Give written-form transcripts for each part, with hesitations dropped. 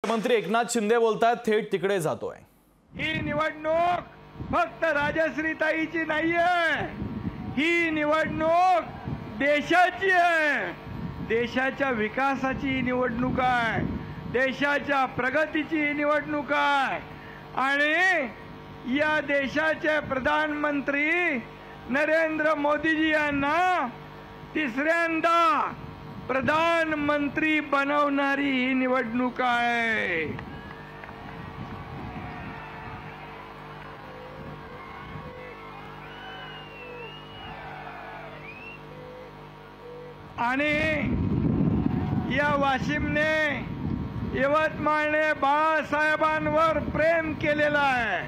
मंत्री एकनाथ शिंदे बोलतात, थेट तिकडे जातोय। ही निवडणूक फक्त राजश्रीताईची नाहीये, ही निवडणूक देशाची आहे। देशाच्या विकासाची निवडणूक आहे, देशाच्या प्रगतीची निवडणूक आहे। आणि या देशाचे प्रधानमंत्री नरेंद्र मोदीजी यांना तिसऱ्यांदा प्रधानमंत्री बनवणारी ही निवडणूक आहे। आणि या वाशिमने, यवतमाळने बाळासाहेबांवर प्रेम केलेलं आहे,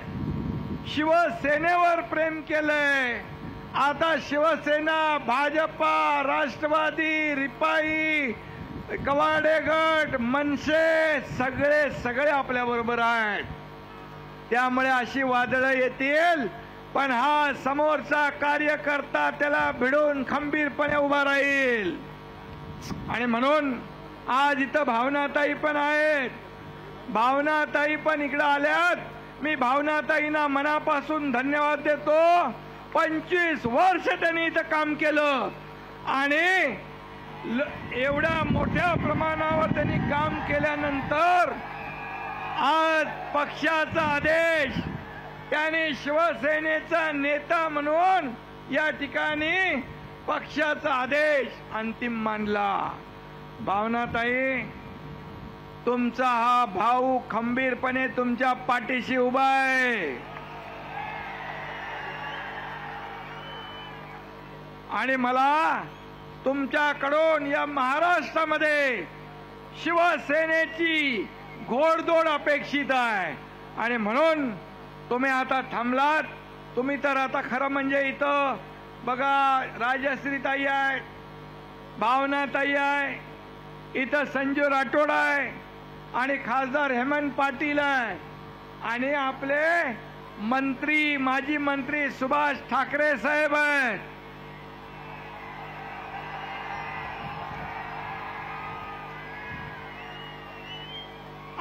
शिवसेनेवर प्रेम केलंय। आता शिवसेना, भाजपा, राष्ट्रवादी, रिपाई, कवाडे गट, मनसे सगळे आपल्या बरोबर आहेत। त्यामुळे अशी वादळं येतील, पण हा समोरचा कार्यकर्ता त्याला भिडून खंबीरपणे उभा राहील। आणि म्हणून आज इथं भावनाताई पण आहेत, भावनाताई पण इकडे आल्यात। मी भावनाताईंना मनापासून धन्यवाद देतो। 25 वर्ष त्यांनी इथं काम केलं आणि एवढ्या मोठ्या प्रमाणावर त्यांनी काम केल्यानंतर आज पक्षाचा आदेश, त्याने शिवसेनेचा नेता म्हणून या ठिकाणी पक्षाचा आदेश अंतिम मानला। भावनाताई, तुमचा हा भाऊ खंबीरपणे तुमच्या पाठीशी उभा आहे। आणि मला तुमच्याकडून या महाराष्ट्रामध्ये शिवसेनेची घोडदौड अपेक्षित आहे। आणि म्हणून तुम्ही आता थांबलात। तुम्ही तर आता खरं म्हणजे इथं बघा, राजश्रीताई आहे, भावनाताई आहे, इथं संजू राठोड आहे आणि खासदार हेमंत पाटील आहे आणि आपले मंत्री, माजी मंत्री सुभाष ठाकरे साहेब आहेत।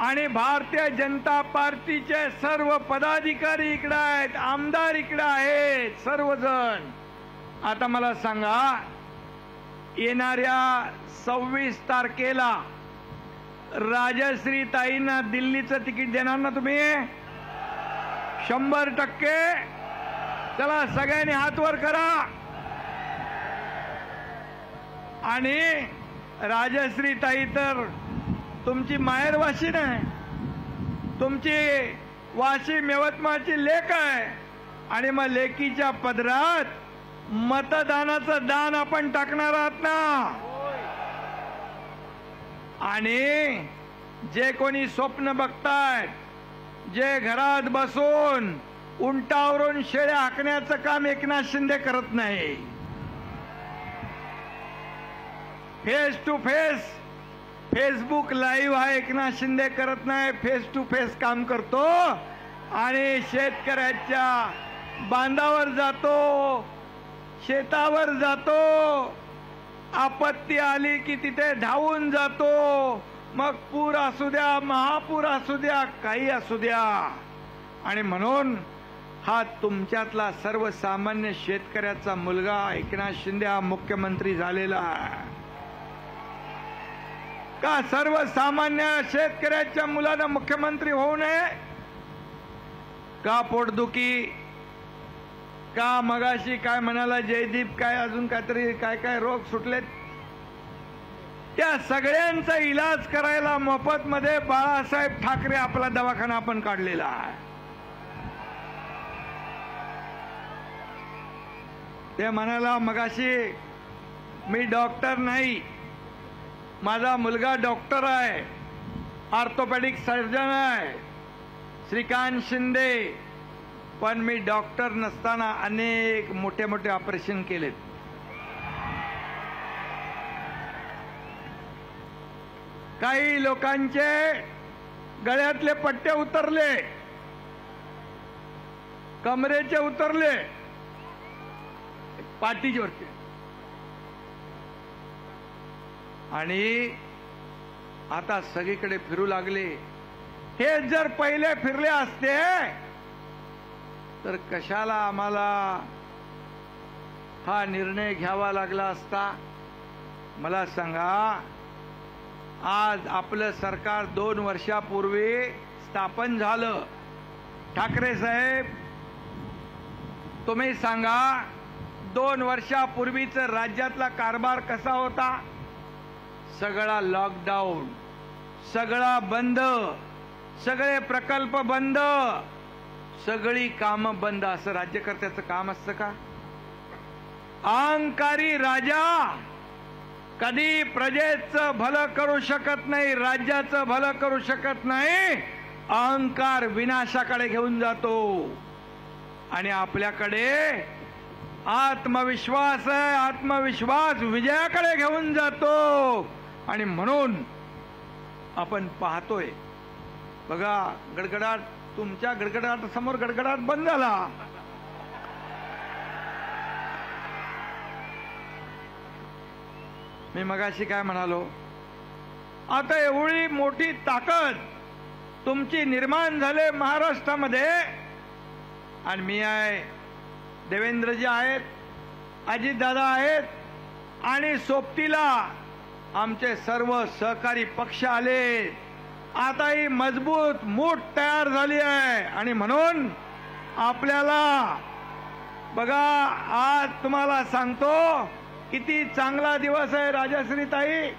आणि भारतीय जनता पार्टीचे सर्व पदाधिकारी इकडे आहेत, आमदार इकडे आहेत, सर्वजण। आता मला सांगा, येणाऱ्या 26 तारखेला राजश्रीताईंना दिल्लीचं तिकीट देणार ना तुम्ही? 100%। चला सगळ्यांनी हात वर करा। आणि राजश्रीताई तर तुमची माहेर वाशिम आहे, तुमची वाशिम यवतमाळची लेक आहे। आणि मग लेकीच्या पदरात मतदानाचं दान आपण टाकणार आहात ना। आणि जे कोणी स्वप्न बघतायत, जे घरात बसून उंटावरून शेळ्या हाकण्याचं काम एकनाथ शिंदे करत नाही। Face to face, Facebook live हा एकनाथ शिंदे करत नाही, फेस टू फेस काम करतो। आणि शेतकऱ्याच्या बांधावर जातो, शेतावर जातो, आपत्ती आली की तिथे धावून जातो। मग पूर असू द्या, महापूर असू द्या, काही असू द्या। आणि म्हणून हा तुमच्यातला सर्वसामान्य शेतकऱ्याचा मुलगा एकनाथ शिंदे हा मुख्यमंत्री झालेला आहे। का सर्वसामान्य शेतकऱ्याच्या मुलांना मुख्यमंत्री होऊ नये? का पोटदुखी, का मगाशी काय म्हणाला जयदीप, काय अजून काहीतरी काय रोग सुटलेत, त्या सगळ्यांचा इलाज करायला मोफत मध्ये बाळासाहेब ठाकरे आपला दवाखाना आपण काढलेला आहे। ते म्हणाला मगाशी, मी डॉक्टर नाही, माझा मुलगा डॉक्टर आहे, ऑर्थोपेडिक सर्जन आहे, श्रीकांत शिंदे, पण मी डॉक्टर नसताना अनेक मोठे मोठे ऑपरेशन केलेत। काही लोकांचे गळ्यातले पट्टे उतरले, कमरेचे उतरले, पाठीवरचे, आणि आता सगळीकडे फिरू लागले हे जर पहिले फिरले असते तर कशाला आम्हाला हा निर्णय घ्यावा लागला असता? मला सांगा, आज आपलं सरकार 2 वर्षापूर्वी स्थापन झालं. ठाकरे साहेब, तुम्ही सांगा, 2 वर्षापूर्वीच राज्यातला कारभार कसा होता? सगळा लॉकडाऊन, सगळा बंद, सगळे प्रकल्प बंद, सगळी कामं बंद. असं राज्यकर्त्याचं काम असतं का? अहंकारी राजा कधी प्रजेचं भलं करू शकत नाही, राज्याचं भलं करू शकत नाही. अहंकार विनाशाकडे घेऊन जातो आणि आपल्याकडे आत्मविश्वास आहे, आत्मविश्वास विजयाकडे घेऊन जातो. आणि म्हणून आपण पाहतोय, बघा, गडगडाट, तुमच्या गडगडाट समोर गडगडाट बंद झाला. मी मगाशी काय म्हणालो, आता एवढी मोठी ताकद तुमची निर्माण झाले महाराष्ट्रामध्ये. आणि मी आहे, देवेंद्रजी आहेत, अजितदादा आहेत, आणि सोबतीला आमचे सर्व सहकारी पक्ष आले. आता ही मजबूत मूठ तयार झाली आहे. आणि म्हणून आपल्याला बघा, आज तुम्हाला सांगतो किती चांगला दिवस आहे राजश्रीताई.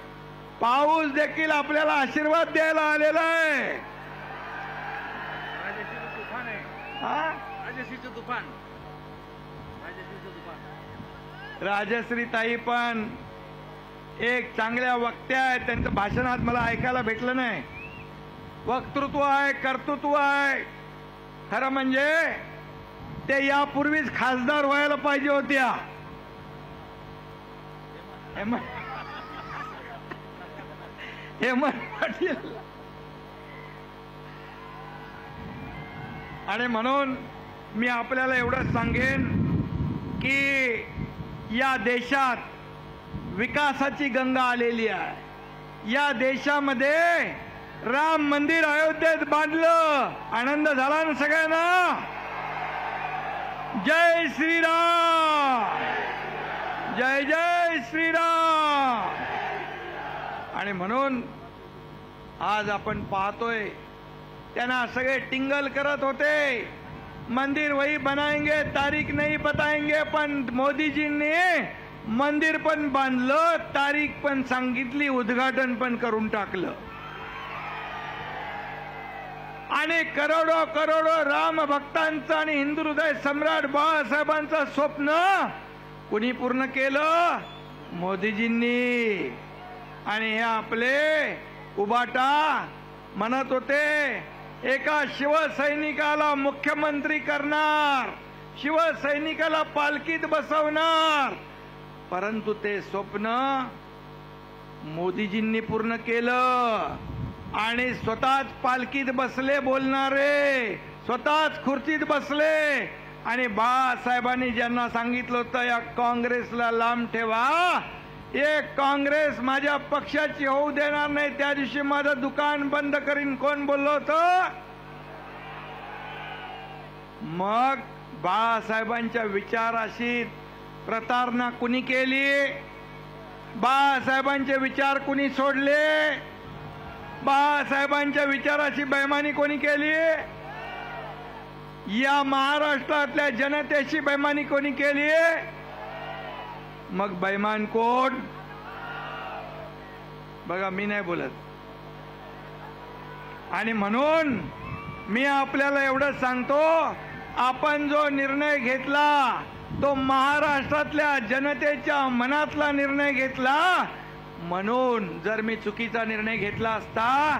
पाऊस देखील आपल्याला आशीर्वाद द्यायला आलेला आहे. राजश्रीताई पण एक चांगल्या वक्त्या आहेत. त्यांचं भाषणात मला ऐकायला भेटलं नाही. वक्तृत्व आहे, कर्तृत्व आहे. खरं म्हणजे ते यापूर्वीच खासदार व्हायला पाहिजे होत्या. हेमंत पाटील. आणि म्हणून मी आपल्याला एवढंच सांगेन की या देशात विकासाची गंगा आलेली आहे. या देशामध्ये राम मंदिर अयोध्येत बांधलं. आनंद झाला ना सगळ्यांना? जय श्रीराम, जय जय श्रीराम. आणि म्हणून आज आपण पाहतोय, त्यांना सगळे टिंगल करत होते, मंदिर वही बनाएंगे, तारीख नहीं बताएंगे. पण मोदीजींनी मंदिर पण बांधलं, तारीख पण सांगितली, उद्घाटन पण करून टाकलं. आणि करोडो करोडो राम भक्तांचं आणि हिंदू हृदय सम्राट बाळासाहेबांचं स्वप्न कुणी पूर्ण केलं? मोदीजींनी. आणि हे आपले उबाटा म्हणत होते, एका शिवसैनिकाला मुख्यमंत्री करणार, शिवसैनिकाला पालखीत बसवणार. परंतु ते स्वप्न मोदीजींनी पूर्ण केलं. आणि स्वतःच पालखीत बसले बोलणारे, स्वतःच खुर्चीत बसले. आणि बाळासाहेबांनी ज्यांना सांगितलं होतं या काँग्रेसला लांब ठेवा, एक काँग्रेस माझ्या पक्षाची होऊ देणार नाही, त्या दिवशी माझं दुकान बंद करीन, कोण बोललं होतं? मग बाळासाहेबांच्या विचाराशी प्रतारणा कुणी केली? बाळासाहेबांचे विचार कुणी सोडले? बाळासाहेबांच्या विचाराची बेईमानी कोणी केली? या महाराष्ट्रातल्या जनतेशी बेईमानी कोणी केली? मग बेईमान कोण? बघा, मी नाही बोलत. आणि म्हणून मी आपल्याला एवढं सांगतो, आपण जो निर्णय घेतला तो महाराष्ट्रातल्या जनतेच्या मनातला निर्णय घेतला. म्हणून जर मी चुकीचा निर्णय घेतला असता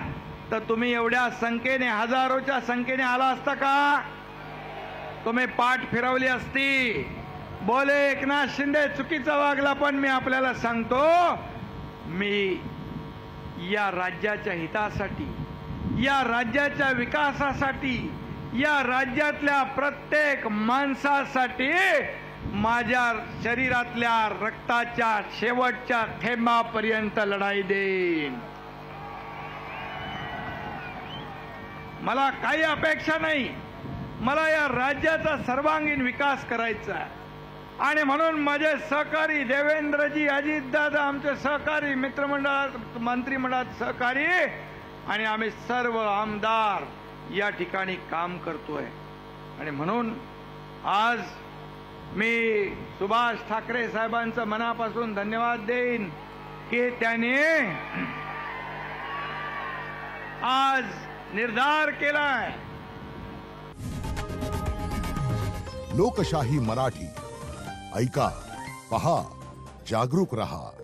तर तुम्ही एवढ्या संख्येने, हजारोच्या संख्येने आला असता का? तुम्ही पाठ फिरवली असती. बोले एकनाथ शिंदे चुकीचा वागला, पण मी आपल्याला सांगतो, मी या राज्याच्या हितासाठी, या राज्याच्या विकासासाठी, या राज्यातल्या प्रत्येक माणसासाठी माझ्या शरीरातल्या रक्ताच्या शेवटच्या थेंबापर्यंत लढाई देईन. मला काही अपेक्षा नाही. मला या राज्याचा सर्वांगीण विकास करायचा आहे. आणि म्हणून माझे सहकारी देवेंद्रजी, अजितदादा, आमचे सहकारी मित्रमंडळात, मंत्रिमंडळात सहकारी आणि आम्ही सर्व आमदार या ठिकाणी काम करतोय. आणि म्हणून आज मी सुभाष ठाकरे साहेबांचं मनापासून धन्यवाद देईन की त्यांनी आज निर्धार केलाय. लोकशाही मराठी ऐका, पहा, जागरूक रहा.